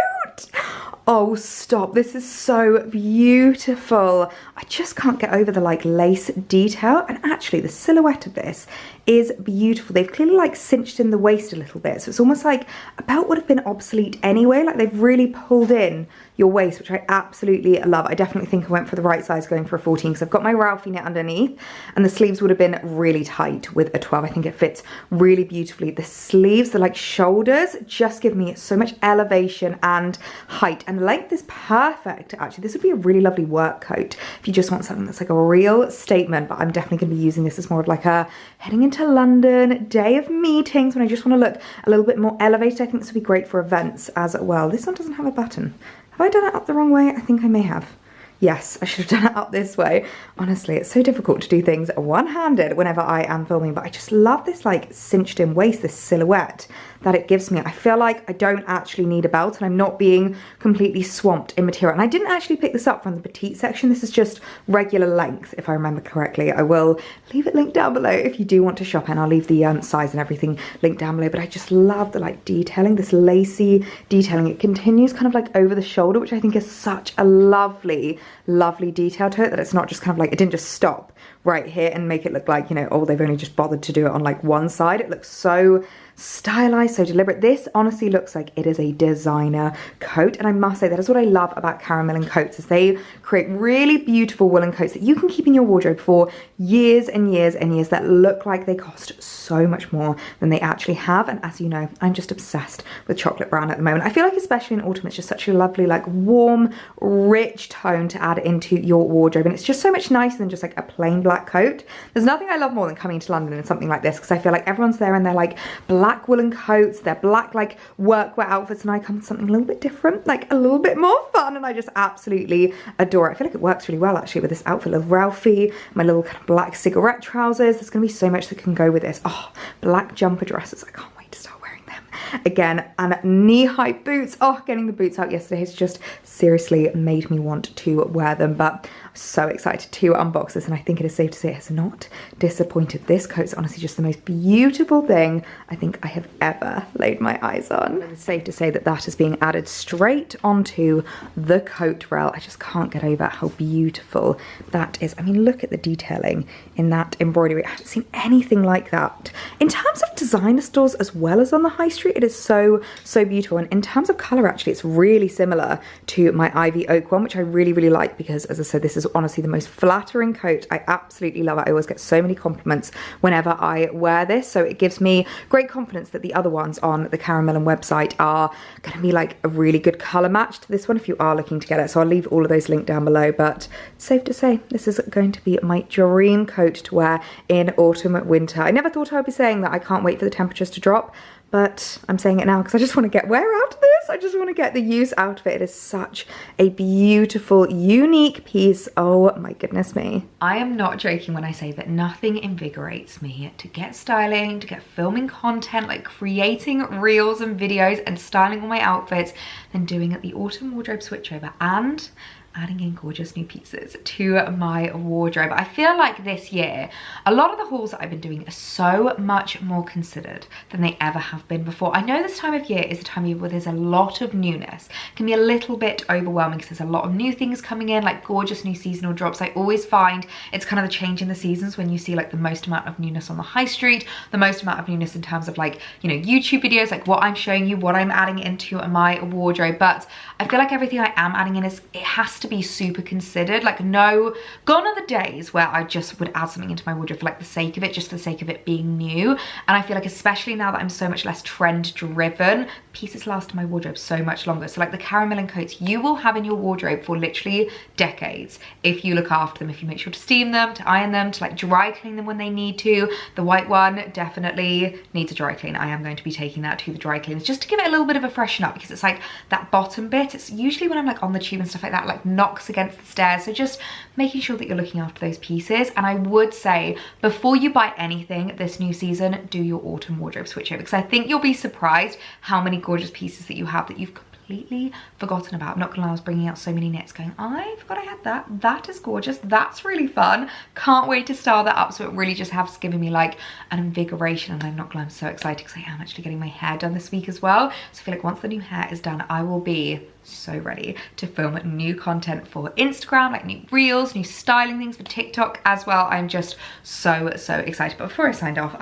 Oh, stop. This is so beautiful. I just can't get over the like lace detail, and actually the silhouette of this is beautiful. They've clearly like cinched in the waist a little bit, so it's almost like a belt would have been obsolete anyway. Like they've really pulled in your waist, which I absolutely love. I definitely think I went for the right size going for a 14 because I've got my Ralphie knit underneath, and the sleeves would have been really tight with a 12. I think it fits really beautifully. The sleeves, the like shoulders just give me so much elevation and height, and length is perfect. Actually, this would be a really lovely work coat if you just want something that's like a real statement, but I'm definitely going to be using this as more of like a heading into London day of meetings when I just want to look a little bit more elevated. I think this would be great for events as well. This one doesn't have a button. Have I done it up the wrong way? I think I may have. Yes, I should have done it up this way. Honestly, it's so difficult to do things one-handed whenever I am filming, but I just love this like cinched in waist, this silhouette that it gives me. I feel like I don't actually need a belt and I'm not being completely swamped in material. And I didn't actually pick this up from the petite section. This is just regular length, if I remember correctly. I will leave it linked down below if you do want to shop, and I'll leave the size and everything linked down below. But I just love the like detailing, this lacy detailing. It continues kind of like over the shoulder, which I think is such a lovely, lovely detail to it, that it's not just kind of like, it didn't just stop right here and make it look like, you know, oh, they've only just bothered to do it on like one side. It looks so stylized, so deliberate. This honestly looks like it is a designer coat, and I must say that is what I love about caramel and coats, is they create really beautiful woolen coats that you can keep in your wardrobe for years and years and years, that look like they cost so much more than they actually have. And as you know, I'm just obsessed with chocolate brown at the moment. I feel like especially in autumn, it's just such a lovely like warm, rich tone to add into your wardrobe, and it's just so much nicer than just like a plain black coat. There's nothing I love more than coming to London in something like this, because I feel like everyone's there and they're like black woolen coats, they're black like workwear outfits, and I come with something a little bit different, like a little bit more fun, and I just absolutely adore it. I feel like it works really well actually with this outfit of Ralphie, my little kind of black cigarette trousers. There's gonna be so much that can go with this. Oh, black jumper dresses, I can't wait to start wearing them again. And knee-high boots, oh, getting the boots out yesterday has just seriously made me want to wear them. But I'm so excited to unbox this, and I think it is safe to say it has not disappointed. This coat's honestly just the most beautiful thing I think I have ever laid my eyes on. And it's safe to say that that is being added straight onto the coat rail. I just can't get over how beautiful that is. I mean, look at the detailing in that embroidery. I haven't seen anything like that. In terms of designer stores as well as on the high street, it is so, so beautiful. And in terms of colour, actually, it's really similar to my Ivy Oak one, which I really, really like, because as I said, this is honestly the most flattering coat. I absolutely love it. I always get so many compliments whenever I wear this, so it gives me great confidence that the other ones on the Caramel and website are going to be like a really good colour match to this one if you are looking to get it. So I'll leave all of those linked down below, but it's safe to say this is going to be my dream coat to wear in autumn, winter. I never thought I would be saying that. I can't wait for the temperatures to drop, but I'm saying it now because I just want to get wear out of this. I just want to get the use out of it. It is such a beautiful, unique piece. Oh my goodness me. I am not joking when I say that nothing invigorates me to get styling, to get filming content, like creating reels and videos and styling all my outfits than doing the autumn wardrobe switchover and adding in gorgeous new pieces to my wardrobe. I feel like this year, a lot of the hauls that I've been doing are so much more considered than they ever have been before. I know this time of year is a time of year where there's a lot of newness. It can be a little bit overwhelming because there's a lot of new things coming in, like gorgeous new seasonal drops. I always find it's kind of the change in the seasons when you see like the most amount of newness on the high street, the most amount of newness in terms of like, you know, YouTube videos, like what I'm showing you, what I'm adding into my wardrobe. But I feel like everything I am adding in it has to be super considered. Like, no, gone are the days where I just would add something into my wardrobe for like the sake of it, just for the sake of it being new. And I feel like, especially now that I'm so much less trend driven, pieces last in my wardrobe so much longer. So like the caramel and coats you will have in your wardrobe for literally decades if you look after them, if you make sure to steam them, to iron them, to like dry clean them when they need to. The white one definitely needs a dry clean. I am going to be taking that to the dry cleaners just to give it a little bit of a freshen up, because it's like that bottom bit, it's usually when I'm like on the tube and stuff like that, like knocks against the stairs. So just making sure that you're looking after those pieces. And I would say, before you buy anything this new season, do your autumn wardrobe switchover, because I think you'll be surprised how many gorgeous pieces that you have that you've completely forgotten about. I'm not gonna lie, I was bringing out so many knits going, I forgot I had that. That is gorgeous. That's really fun. Can't wait to style that up. So it really just has given me like an invigoration, and I'm not gonna lie, I'm so excited because I am actually getting my hair done this week as well. So I feel like once the new hair is done, I will be so ready to film new content for Instagram, like new reels, new styling things for TikTok as well. I'm just so excited. But before I signed off,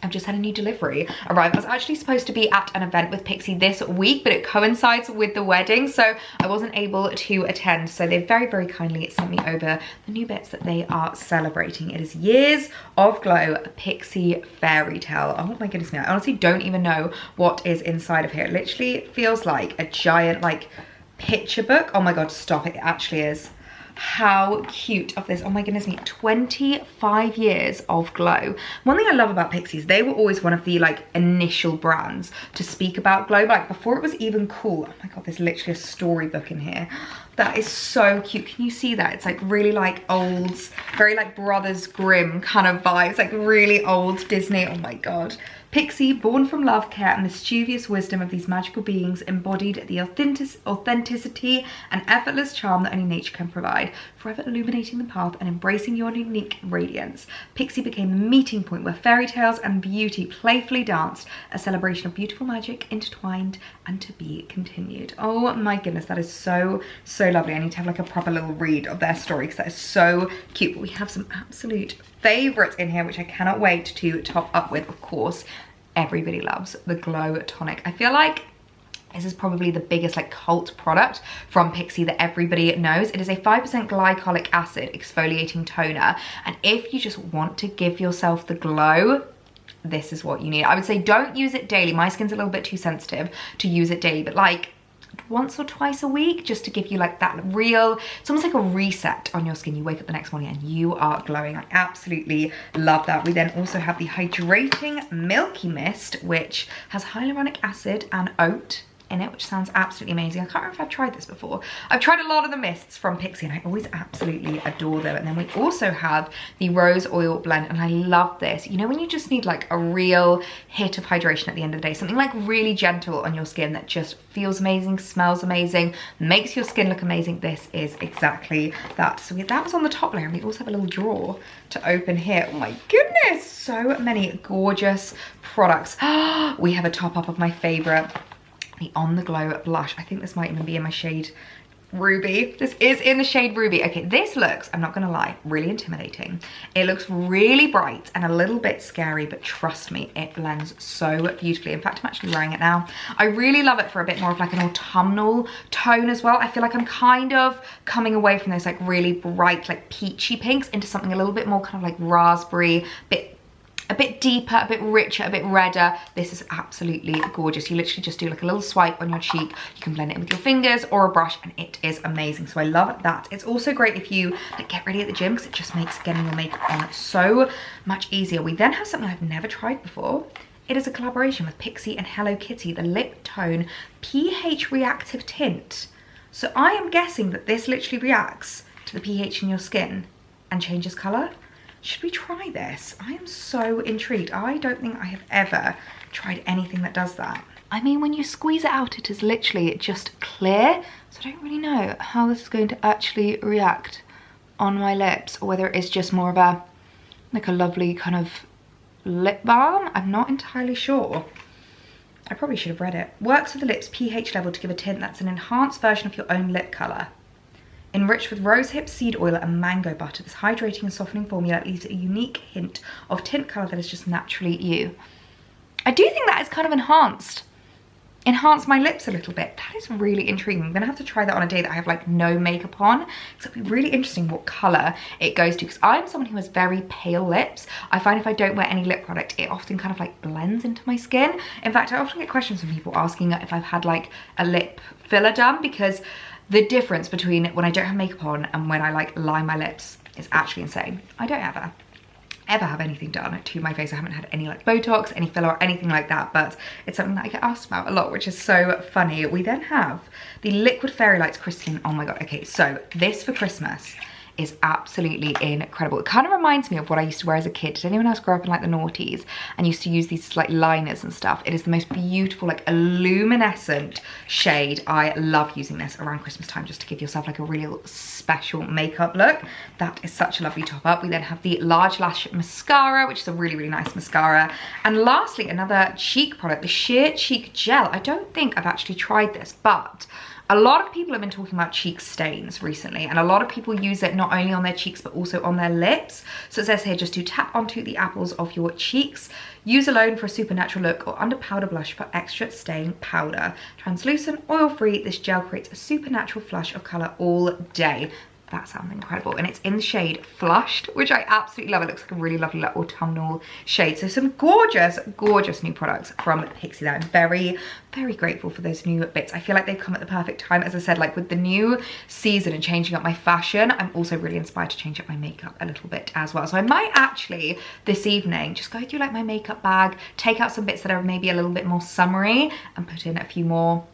I've just had a new delivery arrive. I was actually supposed to be at an event with Pixie this week, but it coincides with the wedding, so I wasn't able to attend. So they very kindly sent me over the new bits that they are celebrating. It is Years of Glow Pixie Fairy Tale. Oh my goodness me, I honestly don't even know what is inside of here. It literally feels like a giant like picture book. Oh my god, stop it, it actually is. How cute of this. Oh my goodness me, 25 years of Glow. One thing I love about Pixies, they were always one of the like initial brands to speak about Glow, like before it was even cool. Oh my god, there's literally a storybook in here. That is so cute. Can you see that? It's like really like old, very like Brothers Grimm kind of vibes, like really old Disney. Oh my god. Pixie, born from love, care, and mischievous wisdom of these magical beings, embodied the authenticity and effortless charm that only nature can provide, forever illuminating the path and embracing your unique radiance. Pixie became the meeting point where fairy tales and beauty playfully danced, a celebration of beautiful magic intertwined and to be continued. Oh my goodness, that is so lovely. I need to have like a proper little read of their story because that is so cute. But we have some absolute favorites in here which I cannot wait to top up with. Of course, everybody loves the Glow Tonic. I feel like this is probably the biggest like cult product from Pixie that everybody knows. It is a 5% glycolic acid exfoliating toner, and if you just want to give yourself the glow, this is what you need. I would say don't use it daily. My skin's a little bit too sensitive to use it daily, but like once or twice a week, just to give you like that real, it's almost like a reset on your skin. You wake up the next morning and you are glowing. I absolutely love that. We then also have the Hydrating Milky Mist, which has hyaluronic acid and oat in it, which sounds absolutely amazing. I can't remember if I've tried this before. I've tried a lot of the mists from Pixie and I always absolutely adore them. And then we also have the Rose Oil Blend, and I love this. You know when you just need like a real hit of hydration at the end of the day, something like really gentle on your skin that just feels amazing, smells amazing, makes your skin look amazing. This is exactly that. So that was on the top layer, and we also have a little drawer to open here. Oh my goodness, so many gorgeous products. We have a top up of my favorite, the On The Glow blush. I think this might even be in my shade Ruby. This is in the shade Ruby. Okay, this looks, I'm not gonna lie, really intimidating. It looks really bright and a little bit scary, but trust me, it blends so beautifully. In fact, I'm actually wearing it now. I really love it for a bit more of like an autumnal tone as well. I feel like I'm kind of coming away from those like really bright, like peachy pinks into something a little bit more kind of like raspberry, a bit deeper, a bit richer, a bit redder. This is absolutely gorgeous. You literally just do like a little swipe on your cheek. You can blend it in with your fingers or a brush, and it is amazing. So I love that. It's also great if you like get ready at the gym, because it just makes getting your makeup on so much easier. We then have something I've never tried before. It is a collaboration with Pixie and Hello Kitty, the Lip Tone pH Reactive Tint. So I am guessing that this literally reacts to the pH in your skin and changes colour. Should we try this? I am so intrigued. I don't think I have ever tried anything that does that. I mean, when you squeeze it out, it is literally just clear. So I don't really know how this is going to actually react on my lips, or whether it is just more of a, like a lovely kind of lip balm. I'm not entirely sure. I probably should have read it. Works with the lips pH level to give a tint that's an enhanced version of your own lip colour. Enriched with rosehip, seed oil and mango butter, this hydrating and softening formula leaves a unique hint of tint colour that is just naturally you. I do think that is kind of enhanced my lips a little bit. That is really intriguing. I'm gonna have to try that on a day that I have like no makeup on, because it'll be really interesting what colour it goes to, because I'm someone who has very pale lips. I find if I don't wear any lip product, it often kind of like blends into my skin. In fact, I often get questions from people asking if I've had like a lip filler done, because the difference between when I don't have makeup on and when I like line my lips is actually insane. I don't ever have anything done to my face. I haven't had any like Botox, any filler or anything like that, but it's something that I get asked about a lot, which is so funny. We then have the Liquid Fairy Lights Crystalline. Oh my God, okay, so this for Christmas is absolutely incredible. It kind of reminds me of what I used to wear as a kid. Did anyone else grow up in like the noughties and used to use these like liners and stuff? It is the most beautiful, like luminescent shade. I love using this around Christmas time just to give yourself like a real special makeup look. That is such a lovely top up. We then have the Large Lash Mascara, which is a really, really nice mascara. And lastly, another cheek product, the Sheer Cheek Gel. I don't think I've actually tried this, but a lot of people have been talking about cheek stains recently, and a lot of people use it not only on their cheeks but also on their lips. So it says here just to tap onto the apples of your cheeks, use alone for a supernatural look, or under powder blush for extra staying powder. Translucent, oil-free, this gel creates a supernatural flush of colour all day. That sounds incredible, and it's in the shade Flushed, which I absolutely love. It looks like a really lovely like autumnal shade. So some gorgeous, gorgeous new products from Pixie that I'm very, very grateful for those new bits. I feel like they've come at the perfect time. As I said, like with the new season and changing up my fashion, I'm also really inspired to change up my makeup a little bit as well. So I might actually this evening just go through like my makeup bag, take out some bits that are maybe a little bit more summery and put in a few more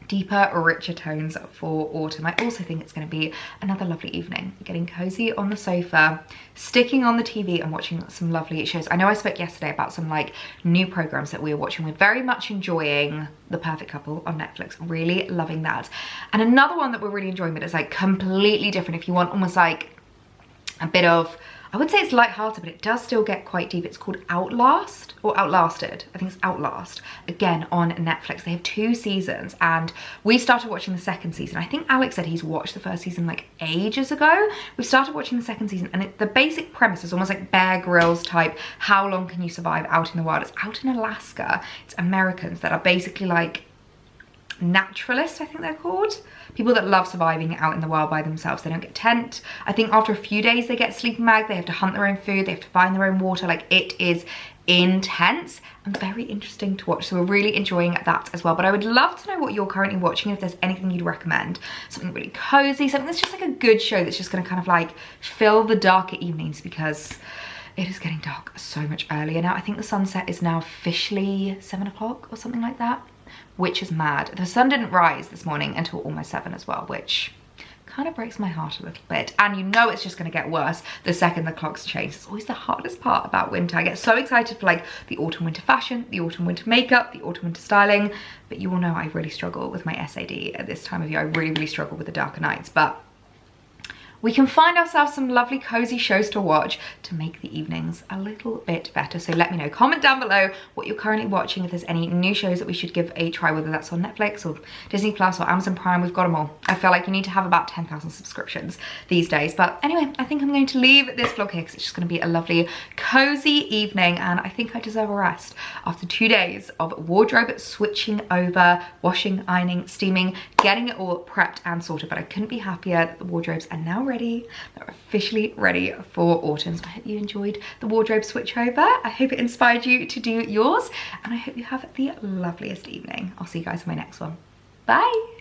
deeper, richer tones for autumn. I also think it's going to be another lovely evening, getting cozy on the sofa, sticking on the TV and watching some lovely shows. I know I spoke yesterday about some like new programs that we were watching. We're very much enjoying The Perfect Couple on Netflix, really loving that. And another one that we're really enjoying, but it's like completely different. If you want almost like a bit of, I would say it's lighthearted, but it does still get quite deep. It's called Outlast, or Outlasted. I think it's Outlast, again on Netflix. They have 2 seasons, and we started watching the 2nd season. I think Alex said he's watched the 1st season like ages ago. We started watching the 2nd season, and the basic premise is almost like Bear Grylls type, how long can you survive out in the wild? It's out in Alaska. It's Americans that are basically like naturalists, I think they're called. People that love surviving out in the wild by themselves. They don't get tent. I think after a few days they get a sleeping bag. They have to hunt their own food. They have to find their own water. Like, it is intense and very interesting to watch. So we're really enjoying that as well. But I would love to know what you're currently watching, if there's anything you'd recommend. Something really cozy, something that's just like a good show that's just gonna kind of like fill the darker evenings, because it is getting dark so much earlier now. I think the sunset is now officially 7 o'clock or something like that, which is mad. The sun didn't rise this morning until almost 7 as well, which kind of breaks my heart a little bit. And you know it's just going to get worse the second the clocks change. It's always the hardest part about winter. I get so excited for like the autumn winter fashion, the autumn winter makeup, the autumn winter styling, but you all know I really struggle with my SAD at this time of year. I really, really struggle with the darker nights, but we can find ourselves some lovely cozy shows to watch to make the evenings a little bit better. So let me know, comment down below what you're currently watching, if there's any new shows that we should give a try, whether that's on Netflix or Disney Plus or Amazon Prime. We've got them all. I feel like you need to have about 10,000 subscriptions these days. But anyway, I think I'm going to leave this vlog here because it's just going to be a lovely cozy evening, and I think I deserve a rest after 2 days of wardrobe switching over, washing, ironing, steaming, getting it all prepped and sorted. But I couldn't be happier that the wardrobes are now ready. They're officially ready for autumn. So I hope you enjoyed the wardrobe switchover. I hope it inspired you to do yours, and I hope you have the loveliest evening. I'll see you guys in my next one. Bye.